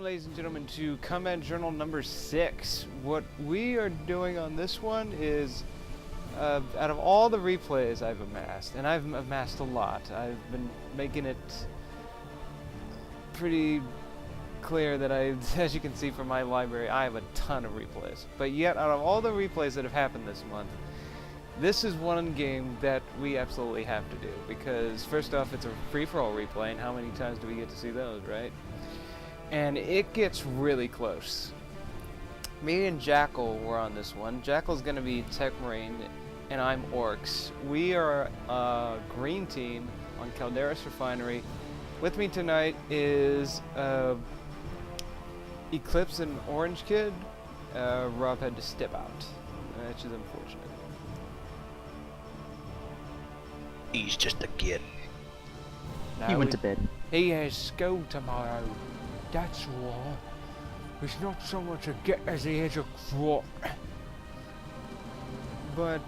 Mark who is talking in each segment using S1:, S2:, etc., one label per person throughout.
S1: ladies and gentlemen, to Combat Journal number 6. What we are doing on this one is, out of all the replays I've amassed, and I've amassed a lot, I've been making it pretty clear that as you can see from my library, I have a ton of replays. But yet, out of all the replays that have happened this month, this is one game that we absolutely have to do, because first off, it's a free-for-all replay, and how many times do we get to see those, right? And it gets really close. Me and Jackal were on this one. Jackal's gonna be Tech Marine, and I'm Orcs. We are a green team on Calderis Refinery. With me tonight is Eclipse and Orange Kid. Rob had to step out, which is unfortunate.
S2: He's just a kid.
S1: Now
S3: He went to bed.
S4: He has school tomorrow. That's why. It's not so much a get as he is a grot.
S1: But,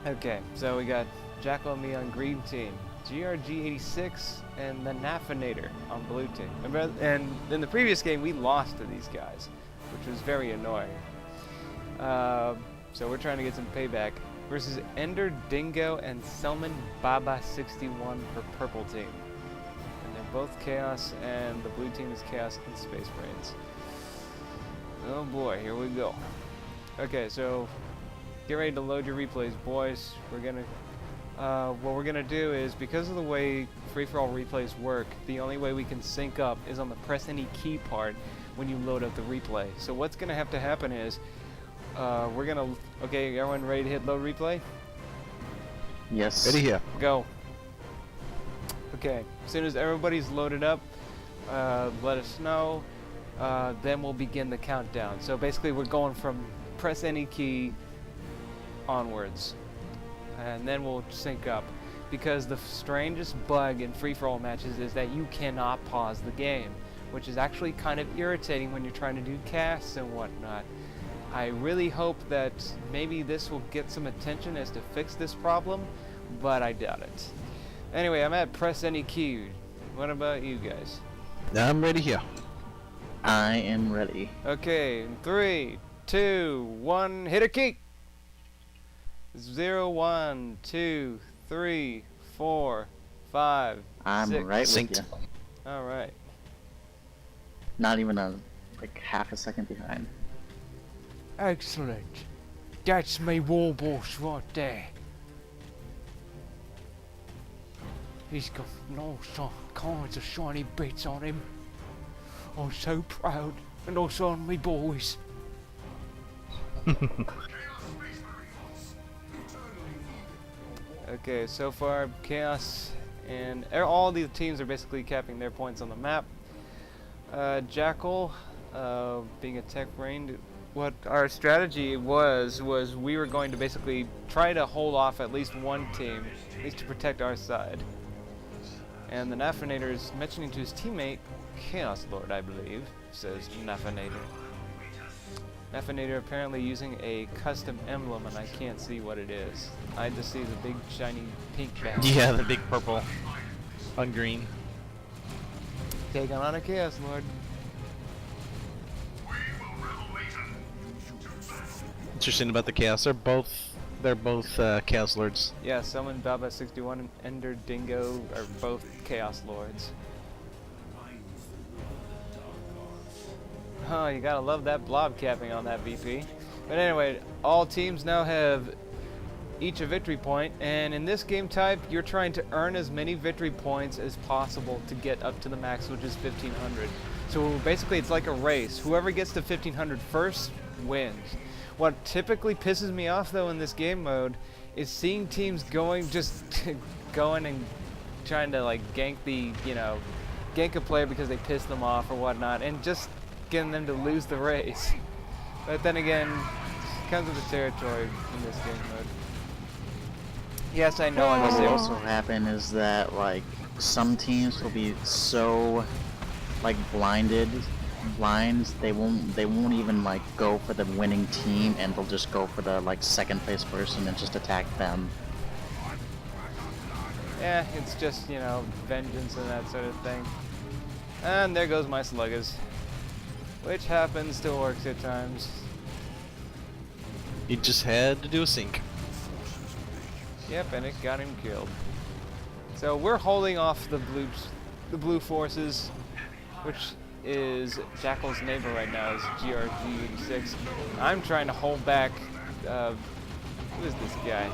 S1: okay, so we got Jackal and me on green team, GRG86 and the Nafinator on blue team. And in the previous game, we lost to these guys, which was very annoying. So we're trying to get some payback. Versus Ender Dingo and Selman Baba 61 for purple team. And they're both Chaos, and the blue team is Chaos and Space Marines. Oh boy, here we go. Okay, so get ready to load your replays, boys. We're gonna what we're gonna do is, because of the way free-for-all replays work, the only way we can sync up is on the press any key part when you load up the replay. So what's gonna have to happen is we're gonna, okay, everyone ready to hit load replay?
S3: Yes.
S2: Ready here.
S1: Go. Okay, as soon as everybody's loaded up, let us know, then we'll begin the countdown. So basically we're going from press any key onwards, and then we'll sync up. Because the strangest bug in free-for-all matches is that you cannot pause the game, which is actually kind of irritating when you're trying to do casts and whatnot. I really hope that maybe this will get some attention as to fix this problem, but I doubt it. Anyway, I'm at press any key. What about you guys?
S2: I'm ready here.
S3: I am ready.
S1: Okay, in 3, 2, 1, hit a key! 0, 1, 2, 3, 4, 5,
S3: I'm
S1: 6.
S3: right with
S2: Synced.
S3: you.
S1: Alright.
S3: Not even like half a second behind.
S4: Excellent. That's me war boss right there. He's got all kinds of shiny bits on him. I'm so proud, and also on me boys.
S1: Okay, so far Chaos and all these teams are basically capping their points on the map. Jackal, being a Tech Marine, what our strategy was we were going to basically try to hold off at least one team, at least to protect our side. And the Nafinator is mentioning to his teammate, Chaos Lord, I believe, says Nafinator. Nafinator apparently using a custom emblem, and I can't see what it is. I just see the big shiny pink badge.
S2: Yeah, the big purple on green.
S1: Taking on a Chaos Lord.
S2: Interesting about the chaos. They're both chaos lords.
S1: Yeah, Summon Baba 61 and Ender Dingo are both Chaos Lords. Oh, you gotta love that blob capping on that VP. But anyway, all teams now have each a victory point, and in this game type, you're trying to earn as many victory points as possible to get up to the max, which is 1500. So basically, it's like a race. Whoever gets to 1500 first wins. What typically pisses me off though in this game mode is seeing teams going and trying to like gank gank a player because they piss them off or whatnot, and just getting them to lose the race. But then again, it comes with the territory in this game mode. Yes, I know.
S3: What will also happen is that like some teams will be so like blind, they won't even like go for the winning team, and they'll just go for the like second place person and just attack them.
S1: Yeah, it's just, vengeance and that sort of thing. And there goes my sluggers. Which happens to work at times.
S2: He just had to do a sync.
S1: Yep, and it got him killed. So we're holding off the blue forces, which is Jackal's neighbor right now, is GRG86. I'm trying to hold back, who is this guy?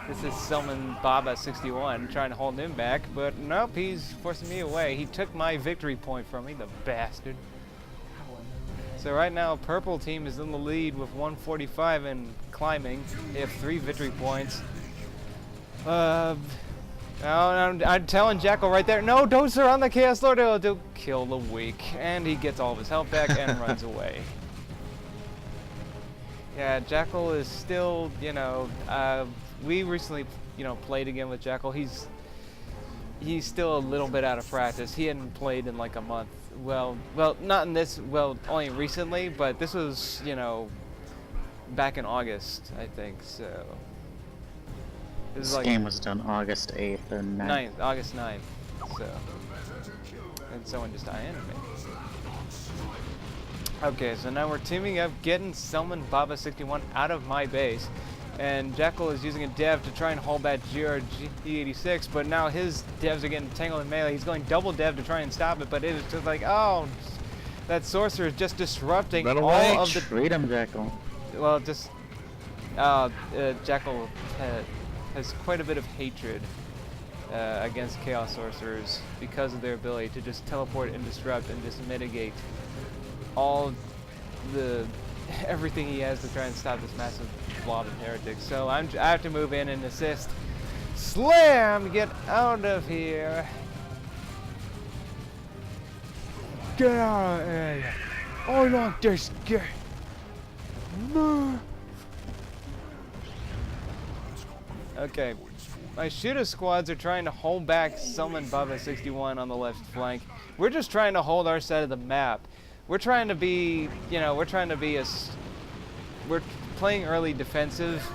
S1: This is Selman Baba 61, trying to hold him back, but nope, he's forcing me away. He took my victory point from me, the bastard. So right now, purple team is in the lead with 145 and climbing. They have 3 victory points. I'm telling Jackal right there, no, don't surround the Chaos Lord, it'll kill the weak. And he gets all of his health back and runs away. Yeah, Jackal is still, you know, we recently, you know, played again with Jackal. He's still a little bit out of practice. He hadn't played in like a month. Well, not in this, well, only recently, but this was, you know, back in August, I think, so.
S3: This game was done August 8th or 9th.
S1: August 9th, so. And someone just IN'd me. Okay, so now we're teaming up, getting Selman Baba 61 out of my base. And Jackal is using a dev to try and hold back GRG86, but now his devs are getting tangled in melee. He's going double dev to try and stop it, but it is just like, oh, that sorcerer is just disrupting all of the...
S3: Freedom, Jackal.
S1: Well, just... Jackal has quite a bit of hatred against Chaos Sorcerers because of their ability to just teleport and disrupt and just mitigate all the... everything he has to try and stop this massive blob of heretics. So I have to move in and assist. Slam! Get out of here!
S4: Get out of here! I like this game. No.
S1: Okay, my shooter squads are trying to hold back Selman Baba 61 on the left flank. We're just trying to hold our side of the map. We're trying to be, you know, we're playing early defensive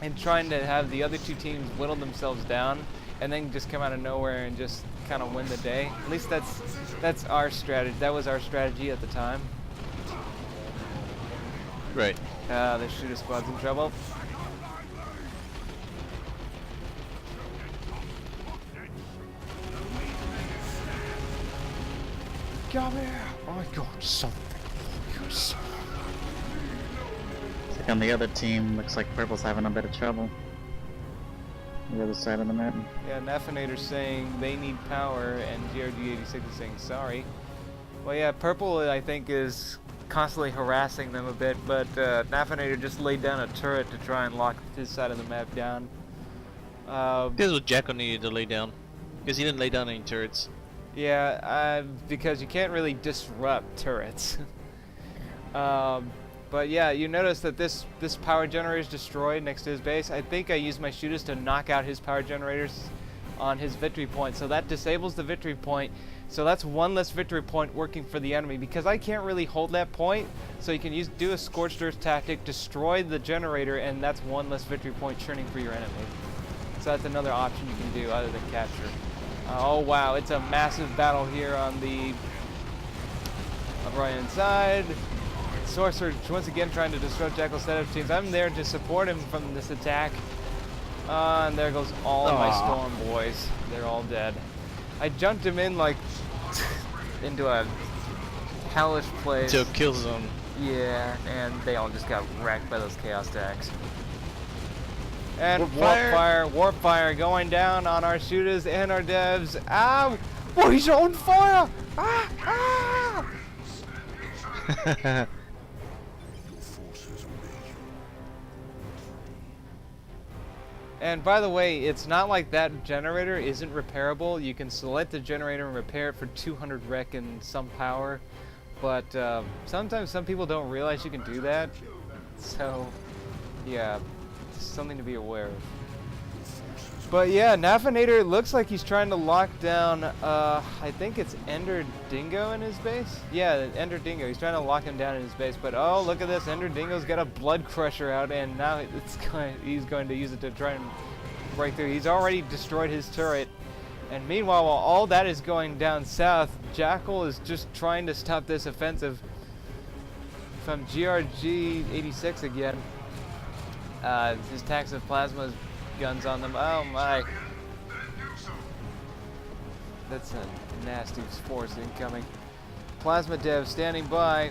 S1: and trying to have the other two teams whittle themselves down and then just come out of nowhere and just kind of win the day. At least that's our strategy. That was our strategy at the time.
S2: Right.
S1: The shooter squad's in trouble.
S4: Come here! I got something for you, son.
S3: It's like on the other team, looks like Purple's having a bit of trouble. The other side of the map.
S1: Yeah, Nafinator's saying they need power, and GRG86 is saying sorry. Well, yeah, Purple, I think, is constantly harassing them a bit, but Nafinator just laid down a turret to try and lock his side of the map down.
S2: This is what Jackal needed to lay down, because he didn't lay down any turrets.
S1: Yeah, because you can't really disrupt turrets. But yeah, you notice that this power generator is destroyed next to his base. I think I used my shooters to knock out his power generators on his victory point, so that disables the victory point. So that's one less victory point working for the enemy, because I can't really hold that point. So you can do a Scorched Earth tactic, destroy the generator, and that's one less victory point churning for your enemy. So that's another option you can do other than capture. Oh wow, it's a massive battle here on the right hand side. Sorcerer once again trying to disrupt Jackal's setup teams. I'm there to support him from this attack. And there goes all of my Storm boys. They're all dead. I jumped him in like into a hellish place.
S2: To a kill zone.
S1: Yeah, and they all just got wrecked by those chaos attacks. And warp fire going down on our shooters and our devs. Ow! Oh, he's on fire! Ah! Ah! And by the way, it's not like that generator isn't repairable. You can select the generator and repair it for 200 rec and some power. But sometimes some people don't realize you can do that. So, yeah. Something to be aware of. But yeah, Nafinator looks like he's trying to lock down, I think it's Ender Dingo in his base? Yeah, Ender Dingo. He's trying to lock him down in his base, but oh, look at this. Ender Dingo's got a Blood Crusher out, and now he's going to use it to try and break through. He's already destroyed his turret, And meanwhile, while all that is going down south, Jackal is just trying to stop this offensive from GRG-86 again. His attacks of plasma guns on them. Oh my. That's a nasty force incoming. Plasma dev standing by,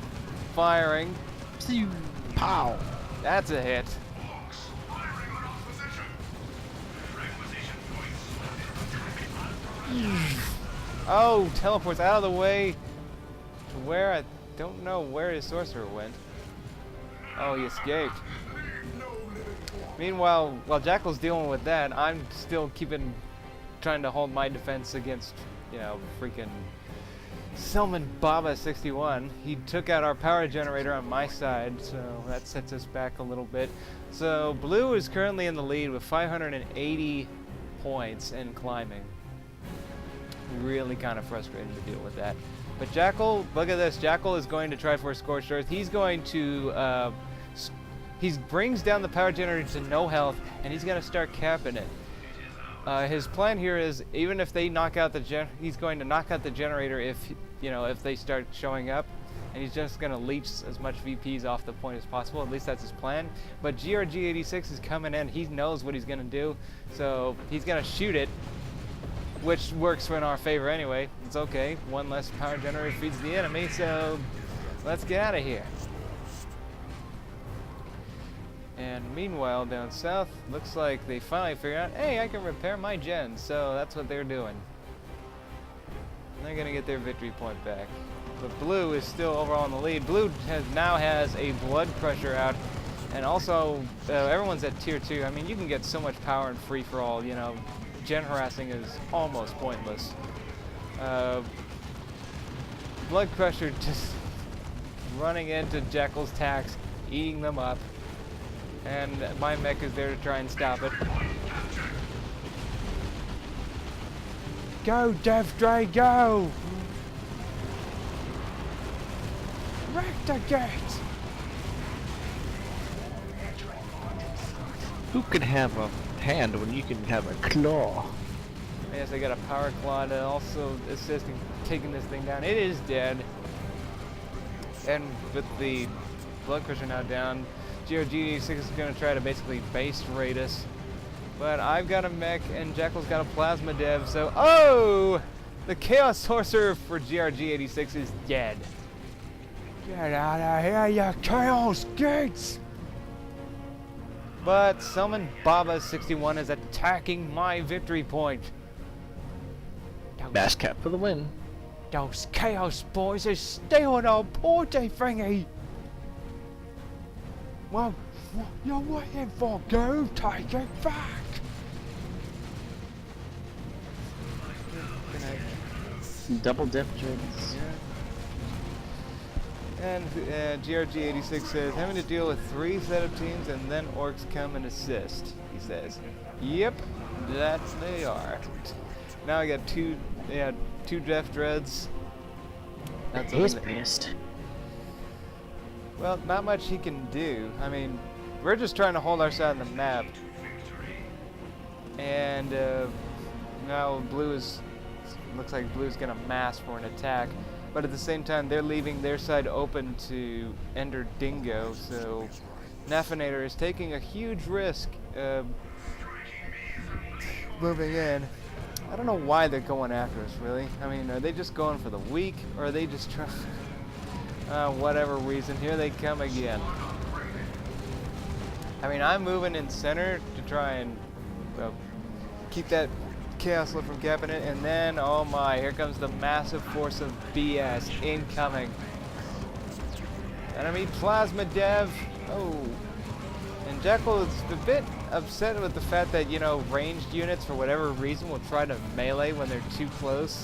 S1: firing.
S2: Pow!
S1: That's a hit. Oh, teleports out of the way to where I don't know where his sorcerer went. Oh, he escaped. Meanwhile, while Jackal's dealing with that, I'm still trying to hold my defense against, you know, freaking Selman Baba 61. He took out our power generator on my side, so that sets us back a little bit. So Blue is currently in the lead with 580 points and climbing. Really kind of frustrating to deal with that. But Jackal, look at this. Jackal is going to try for a Scorched Earth. He's going to, he brings down the power generator to no health, and he's going to start capping it. His plan here is, even if they knock out he's going to knock out the generator if, you know, if they start showing up, and he's just going to leech as much VPs off the point as possible. At least that's his plan. But GRG-86 is coming in. He knows what he's going to do, so he's going to shoot it, which works in our favor anyway. It's okay. One less power generator feeds the enemy, so let's get out of here. And meanwhile, down south, looks like they finally figured out, hey, I can repair my gens, so that's what they're doing. And they're gonna get their victory point back. But Blue is still overall in the lead. Blue now has a blood crusher out, and also everyone's at tier 2. I mean, you can get so much power in free-for-all, you know. Gen harassing is almost pointless. Blood crusher just running into Jackal's attacks, eating them up. And my mech is there to try and stop it.
S4: Go, Death Dray, go! Wreck the gate!
S2: Who can have a hand when you can have a claw?
S1: Yes, I got a power claw to also assist in taking this thing down. It is dead. And with the blood crusher now down, GRG-86 is going to try to basically base raid us. But I've got a mech and Jackal's got a plasma dev, so oh! The Chaos Sorcerer for GRG-86 is dead.
S4: Get out of here, you Chaos Gates!
S1: But Selman Baba 61 is attacking my victory point.
S2: Bass cap for the win.
S4: Those Chaos boys are stealing our party thingy! Well, what you're waiting for? Go take it back!
S3: Double dip jigs.
S1: And GRG-86 says, having to deal with 3 set of teams and then orcs come and assist, he says. Yep, that's they are. Now I got two Jeff Dreads. That's
S3: He's pissed.
S1: Well, not much he can do. I mean, we're just trying to hold our side of the map. And now looks like Blue's gonna mass for an attack. But at the same time, they're leaving their side open to Ender Dingo, so Nafinator is taking a huge risk moving in. I don't know why they're going after us, really. I mean, are they just going for the weak, or are they just trying... whatever reason, here they come again. I mean, I'm moving in center to try and keep that Chaos Lift from capping it, and then, oh my, here comes the massive force of BS incoming. Enemy Plasma Dev. Oh. And Jackal is a bit upset with the fact that, you know, ranged units, for whatever reason, will try to melee when they're too close.